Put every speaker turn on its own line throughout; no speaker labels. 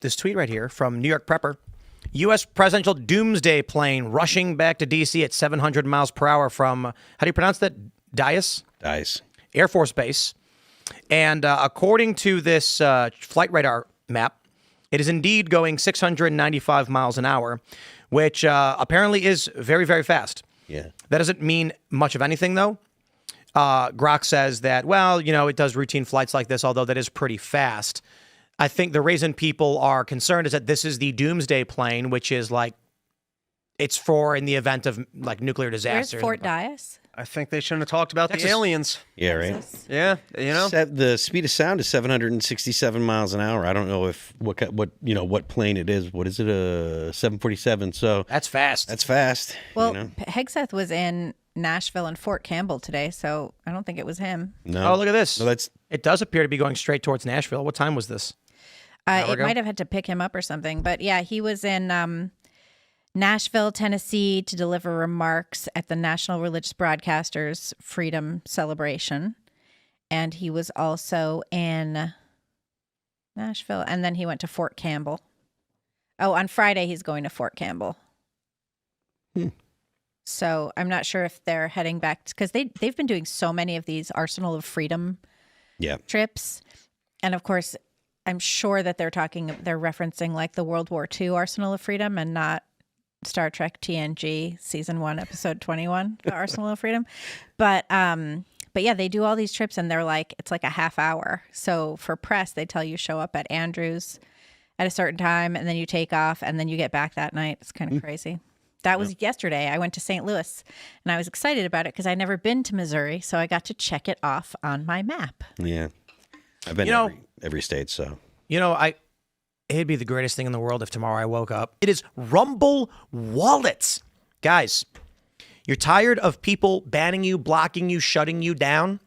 this tweet right here from New York Prepper. U.S. presidential doomsday plane rushing back to D.C. at 700 miles per hour from, how do you pronounce that? Dice Air Force Base. And according to this flight radar map, it is indeed going 695 miles an hour, which apparently is very, very fast.
Yeah.
That doesn't mean much of anything, though. Grok says that, well, it does routine flights like this, although that is pretty fast. I think the reason people are concerned is that this is the doomsday plane, which is like, it's for in the event of like nuclear disaster.
Where's Fort Dias?
I think they shouldn't have talked about
Texas.
the aliens.
Yeah, right.
Texas.
Yeah,
The speed of sound is 767 miles an hour. I don't know if what plane it is. What is it? A 747. So
That's fast.
that's fast.
Well, Hegseth was in Nashville and Fort Campbell today, so I don't think it was him.
No.
Oh, look at this.
No,
It does appear to be going straight towards Nashville. What time was this?
It
ago?
might have had to pick him up or something, but yeah, he was in Nashville, Tennessee to deliver remarks at the National Religious Broadcasters Freedom Celebration. And he was also in Nashville, and then he went to Fort Campbell. Oh, on Friday he's going to Fort Campbell. So I'm not sure if they're heading back, because they've been doing so many of these Arsenal of Freedom trips. And of course, I'm sure that they're referencing like the World War II Arsenal of Freedom and not Star Trek TNG Season 1, Episode 21, the Arsenal of Freedom. But yeah, they do all these trips and it's like a half hour. So for press, they tell you show up at Andrews at a certain time and then you take off and then you get back that night. It's kind of crazy. That was yesterday. I went to St. Louis and I was excited about it because I'd never been to Missouri. So I got to check it off on my map.
Yeah. I've been to every state, so.
It'd be the greatest thing in the world if tomorrow I woke up. It is Rumble Wallets. Guys, you're tired of people banning you, blocking you, shutting you down?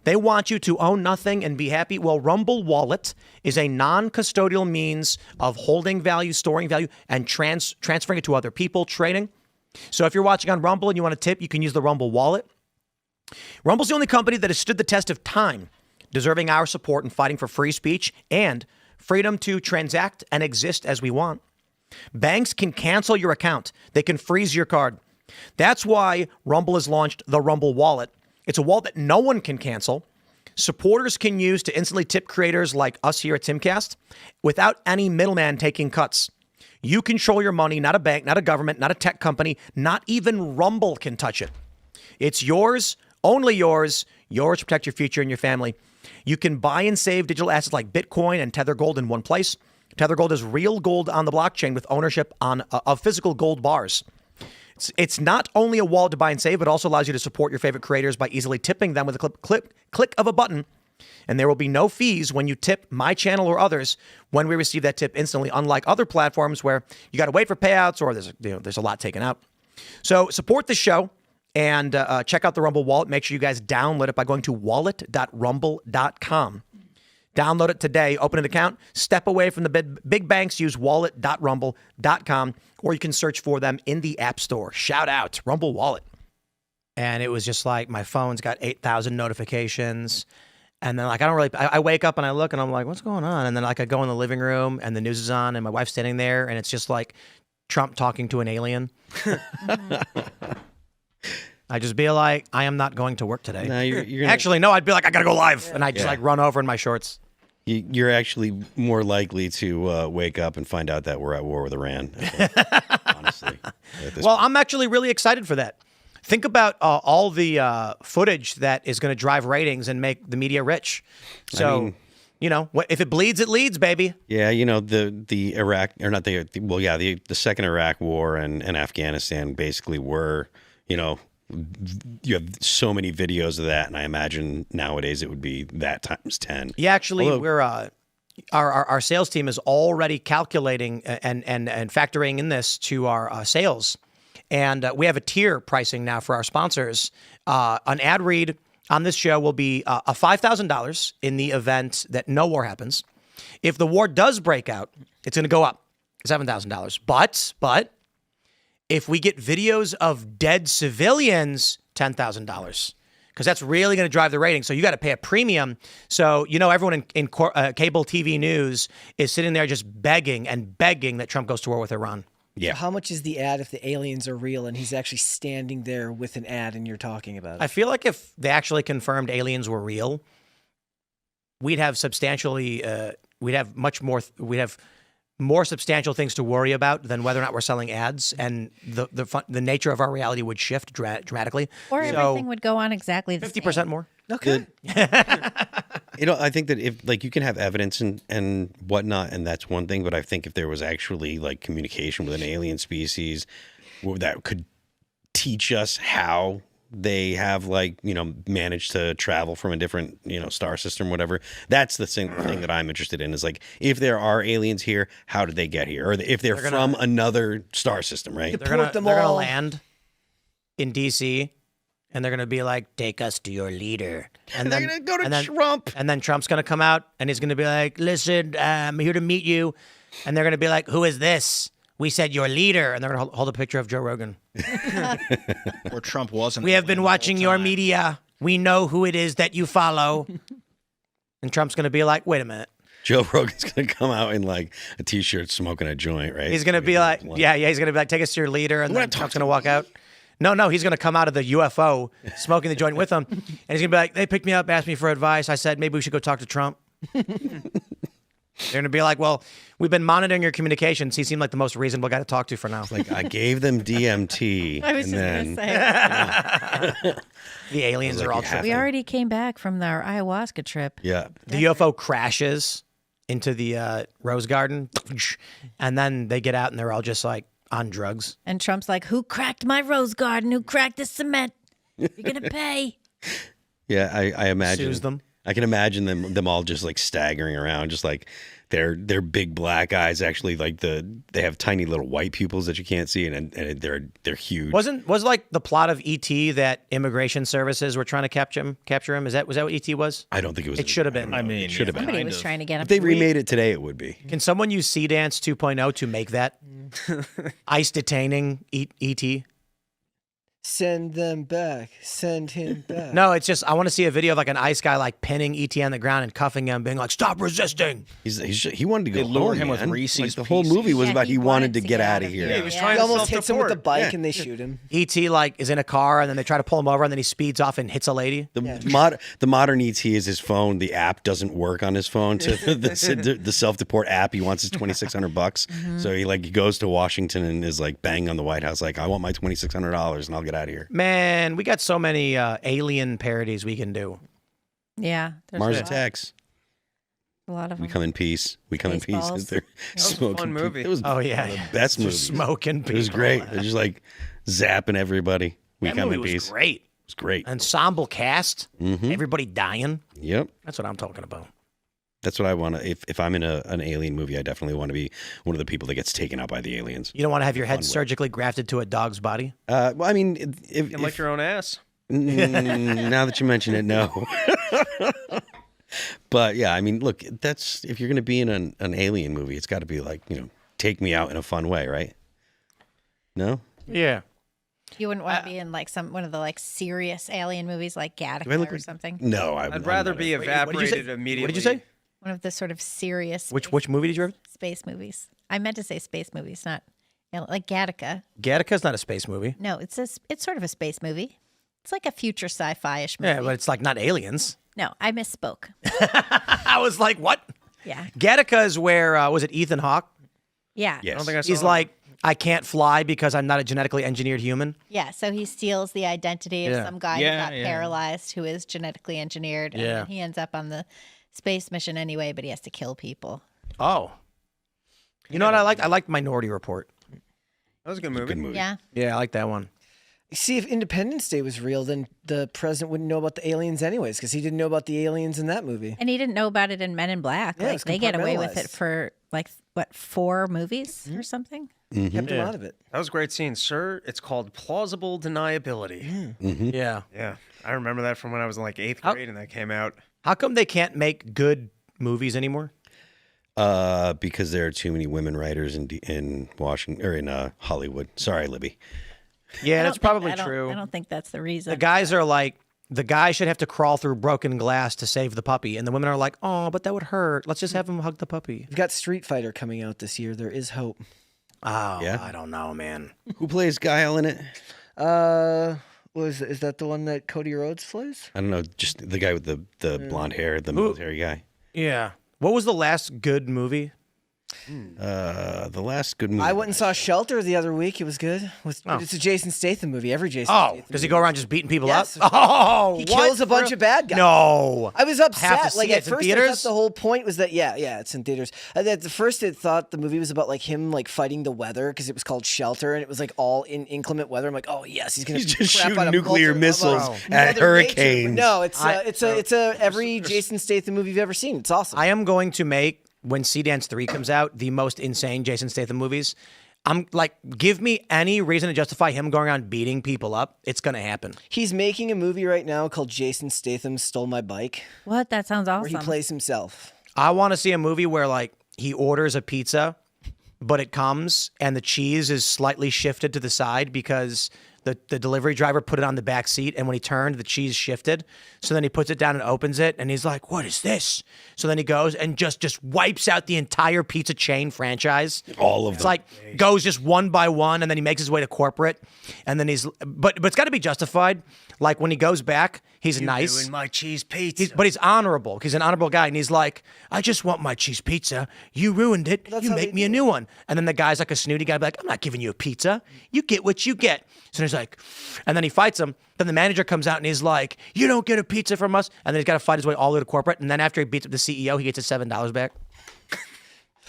They want you to own nothing and be happy. Well, Rumble Wallet is a non-custodial means of holding value, storing value, and transferring it to other people, trading. So if you're watching on Rumble and you want to tip, you can use the Rumble Wallet. Rumble's the only company that has stood the test of time, deserving our support in fighting for free speech and freedom to transact and exist as we want. Banks can cancel your account. They can freeze your card. That's why Rumble has launched the Rumble Wallet. It's a wallet that no one can cancel. Supporters can use to instantly tip creators like us here at Timcast without any middleman taking cuts. You control your money, not a bank, not a government, not a tech company, not even Rumble can touch it. It's yours, only yours to protect your future and your family. You can buy and save digital assets like Bitcoin and Tether Gold in one place. Tether Gold is real gold on the blockchain with ownership of physical gold bars. It's not only a wallet to buy and save, but also allows you to support your favorite creators by easily tipping them with a click of a button. And there will be no fees when you tip my channel or others when we receive that tip instantly, unlike other platforms where you got to wait for payouts or there's a lot taken out. So support the show and check out the Rumble Wallet. Make sure you guys download it by going to wallet.rumble.com. Download it today, open an account, step away from the big banks, use wallet.rumble.com, or you can search for them in the App Store. Shout out, Rumble Wallet. And it was just like my phone's got 8,000 notifications. And then I wake up and I look and I'm like, what's going on? And then I go in the living room and the news is on and my wife's standing there and it's just like Trump talking to an alien. I just be like, I am not going to work today.
No, you're gonna...
Actually, no, I'd be like, I got to go live. And I just run over in my shorts.
You're actually more likely to wake up and find out that we're at war with Iran. Honestly.
Well, I'm actually really excited for that. Think about all the footage that is going to drive ratings and make the media rich. So, if it bleeds, it leads, baby.
Yeah, the Iraq, or not the second Iraq war and Afghanistan basically were, you have so many videos of that, and I imagine nowadays it would be that times 10.
Yeah, actually, we're our sales team is already calculating and factoring in this to our sales, and we have a tier pricing now for our sponsors. An ad read on this show will be a $5,000 in the event that no war happens. If the war does break out, it's going to go up $7,000. But if we get videos of dead civilians, $10,000. because that's really going to drive the ratings. So you got to pay a premium. So, everyone in cable TV news is sitting there just begging that Trump goes to war with Iran.
Yeah. So how much is the ad if the aliens are real and he's actually standing there with an ad and you're talking about it?
I feel like if they actually confirmed aliens were real, we'd have more substantial things to worry about than whether or not we're selling ads, and the nature of our reality would shift dramatically.
Or everything would go on exactly the
50%
same.
more.
Okay.
I think that if you can have evidence and whatnot, and that's one thing, but I think if there was actually like communication with an alien species that could teach us how they have managed to travel from a different, star system, whatever. That's the thing that I'm interested in is like, if there are aliens here, how did they get here? Or if they're from another star system, right?
They're going to land in DC and they're going to be like, take us to your leader. And
they're going to go to Trump.
And then Trump's going to come out and he's going to be like, listen, I'm here to meet you. And they're going to be like, who is this? We said your leader. And they're going to hold a picture of Joe Rogan.
Or Trump wasn't.
We have been watching your media. We know who it is that you follow. And Trump's going to be like, wait a minute.
Joe Rogan's going to come out in like a T-shirt smoking a joint, right?
He's going to be like, he's going to be like, take us to your leader. And then Trump's going to walk out. No, he's going to come out of the UFO smoking the joint with them. And he's going to be like, they picked me up, asked me for advice. I said, maybe we should go talk to Trump. They're going to be like, well, we've been monitoring your communications. He seemed like the most reasonable guy to talk to for now.
Like, I gave them DMT.
I was just going to say.
The aliens are all tripping.
We already came back from our ayahuasca trip.
Yeah.
The UFO crashes into the Rose Garden. And then they get out and they're all just like on drugs.
And Trump's like, who cracked my rose garden? Who cracked the cement? You're going to pay.
Yeah, I imagine.
Sues them.
I can imagine them all just like staggering around, just like their big black eyes. Actually, like they have tiny little white pupils that you can't see, and they're huge.
Was like the plot of E.T. that immigration services were trying to capture him? Was that what E.T. was?
I don't think it was.
It should have been.
I mean,
it should have been.
Somebody was trying to get him.
If they remade it today, it would be.
Can someone use Sea Dance 2.0 to make that ice detaining E.T.?
Send them back. Send him back.
No, it's just I want to see a video of like an ice guy like pinning E.T. on the ground and cuffing him, being like, "Stop resisting."
He wanted to go
They lure
home,
him with
man.
Reese's
Like, the whole movie was about he wanted to get out of here.
Yeah, he was
He
trying to
almost hits him with the
self-deport.
bike and they shoot him.
E.T. like is in a car and then they try to pull him over and then he speeds off and hits a lady.
The modern ET is his phone. The app doesn't work on his phone. To the self-deport app, he wants his $2,600. So he goes to Washington and is like banging on the White House, like, I want my $2,600 and I'll get out of here.
Man, we got so many alien parodies we can do.
Yeah.
Mars Attacks.
A lot of them.
We come in peace. We come in peace.
Spaceballs.
They're smoking.
fun movie.
It was
Oh yeah,
one of the best movies.
smoking people.
It was great. They're just like zapping everybody. We
That
come
movie
in
was
peace.
great.
It was great.
Ensemble cast. Everybody dying.
Yep.
That's what I'm talking about.
That's what I want to. If I'm in an alien movie, I definitely want to be one of the people that gets taken out by the aliens.
You don't want to have your head
Fun way.
surgically grafted to a dog's body.
Well, I mean,
You can lick your own ass.
now that you mention it, no. But yeah, I mean, look, that's if you're going to be in an alien movie, it's got to be like, take me out in a fun way, right? No?
Yeah.
You wouldn't want to be in like one of the like serious alien movies like Gattaca or something.
No,
I'd rather be
what did you say?
evaporated immediately.
What did you say?
One of the sort of serious
Which movie did you read?
space movies. I meant to say space movies, not like Gattaca.
Gattaca's not a space movie.
No, it's sort of a space movie. It's like a future sci-fi-ish movie.
Yeah, but it's like not aliens.
No, I misspoke.
I was like, what?
Yeah.
Gattaca is where, was it Ethan Hawke?
Yeah.
Yes.
I don't think I saw
He's
that.
like, I can't fly because I'm not a genetically engineered human.
Yeah, so he steals the identity of
Yeah.
some guy
Yeah,
who got
yeah.
paralyzed who is genetically engineered. And
Yeah.
then he ends up on the space mission anyway, but he has to kill people.
Oh. You know what I liked? I liked Minority Report.
That was a good movie.
Good movie.
Yeah.
Yeah, I like that one.
See, if Independence Day was real, then the president wouldn't know about the aliens anyways, because he didn't know about the aliens in that movie.
And he didn't know about it in Men in Black.
Yeah,
Like
it's
they get away with it
compartmentalized.
for like what, 4 movies or something?
Kept him out of it.
That was a great scene, sir. It's called plausible deniability.
Yeah.
Yeah, I remember that from when I was in like 8th grade and that came out.
How come they can't make good movies anymore?
Because there are too many women writers in Washington or in Hollywood. Sorry, Libby.
Yeah, that's probably
I don't
true.
think that's the reason.
The guys are like, the guy should have to crawl through broken glass to save the puppy. And the women are like, oh, but that would hurt. Let's just have him hug the puppy.
We've got Street Fighter coming out this year. There is hope.
Oh,
Yeah?
I don't know, man.
Who plays Guile in it?
Is that the one that Cody Rhodes plays?
I don't know. Just the guy with the blonde hair, the military guy.
Yeah. What was the last good movie?
The last good movie.
I went and saw Shelter the other week. It was good. It's a Jason Statham movie. Every Jason
Oh,
Statham
does he
movie.
go around just beating people
Yes.
up? Oh,
He
what?
kills a bunch of bad guys.
No.
I was
Have
upset.
to
Like
see it.
at
It's in
first, I
theaters?
thought the whole point was that it's in theaters. At the first, it thought the movie was about like him like fighting the weather because it was called Shelter and it was like all in inclement weather. I'm like, oh yes, he's gonna
He's just
crap
shooting
out of
nuclear
Mother
missiles
Nature.
at hurricanes.
No, it's a every Jason Statham movie you've ever seen. It's awesome.
I am going to make, when Sea Dance 3 comes out, the most insane Jason Statham movies. I'm like, give me any reason to justify him going around beating people up. It's going to happen.
He's making a movie right now called Jason Statham Stole My Bike,
What? That sounds
where
awesome.
he plays himself.
I want to see a movie where like he orders a pizza, but it comes and the cheese is slightly shifted to the side because the delivery driver put it on the back seat, and when he turned, the cheese shifted. So then he puts it down and opens it, and he's like, what is this? So then he goes and just wipes out the entire pizza chain franchise.
All of
It's
them.
like goes just one by one, and then he makes his way to corporate, and then but it's got to be justified. Like when he goes back, he's nice.
Doing my cheese pizza.
But he's honorable. He's an honorable guy. And he's like, I just want my cheese pizza. You ruined it.
That's
You
how
make
they
me a
do
new one. And then the guy's like a snooty guy, like, I'm not giving you a pizza. You get what you get. So he's like, and then he fights him. Then the manager comes out and he's like, you don't get a pizza from us. And then he's got to fight his way all the way to corporate. And then after he beats up the CEO, he gets his $7 back.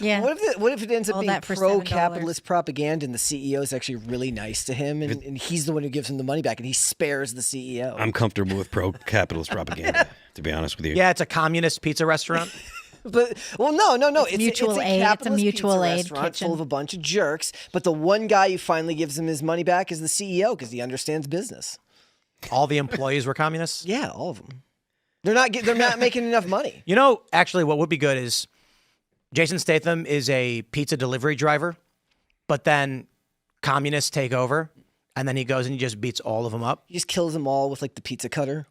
Yeah.
What if it ends up
All
being
that for
pro-capitalist propaganda and the CEO is actually really nice to him and he's the one who gives him the money back and he spares the E CEO?
I'm comfortable with pro-capitalist propaganda, to be honest with you.
Yeah, it's a communist pizza restaurant.
But no, it's
mutual
a
aid. It's a
capitalist
mutual
pizza
aid
restaurant
kitchen.
full of a bunch of jerks. But the one guy who finally gives him his money back is the CEO because he understands business.
All the employees were communists.
Yeah, all of them. They're not making enough money.
You know, actually, what would be good is Jason Statham is a pizza delivery driver, but then communists take over, and then he goes and he just beats all of them up.
He just kills them all with like the pizza cutter.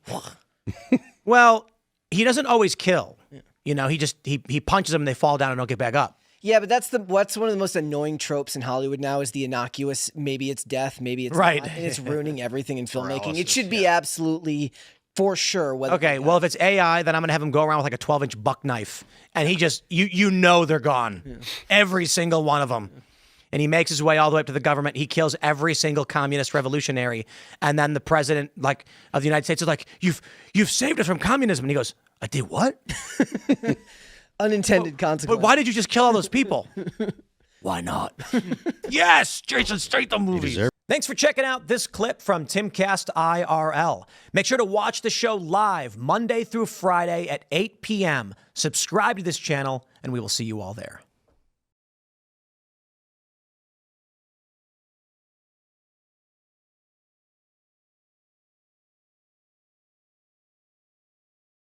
Well, he doesn't always kill. You know, he punches them and they fall down and don't get back up.
Yeah, but that's one of the most annoying tropes in Hollywood now is the innocuous, maybe it's death, maybe it's
Right.
not, and it's ruining everything in filmmaking. It should be absolutely for sure. Whether
Okay, well, if it's AI, then I'm going to have him go around with like a 12-inch buck knife. And he just, you know they're gone. Every single one of them. And he makes his way all the way up to the government. He kills every single communist revolutionary. And then the president of the United States is like, you've saved us from communism. And he goes, I did what?
unintended consequences.
But why did you just kill all those people? Why not? Yes, Jason Statham movies. Thanks for checking out this clip from Timcast IRL. Make sure to watch the show live Monday through Friday at 8 p.m. Subscribe to this channel, and we will see you all there.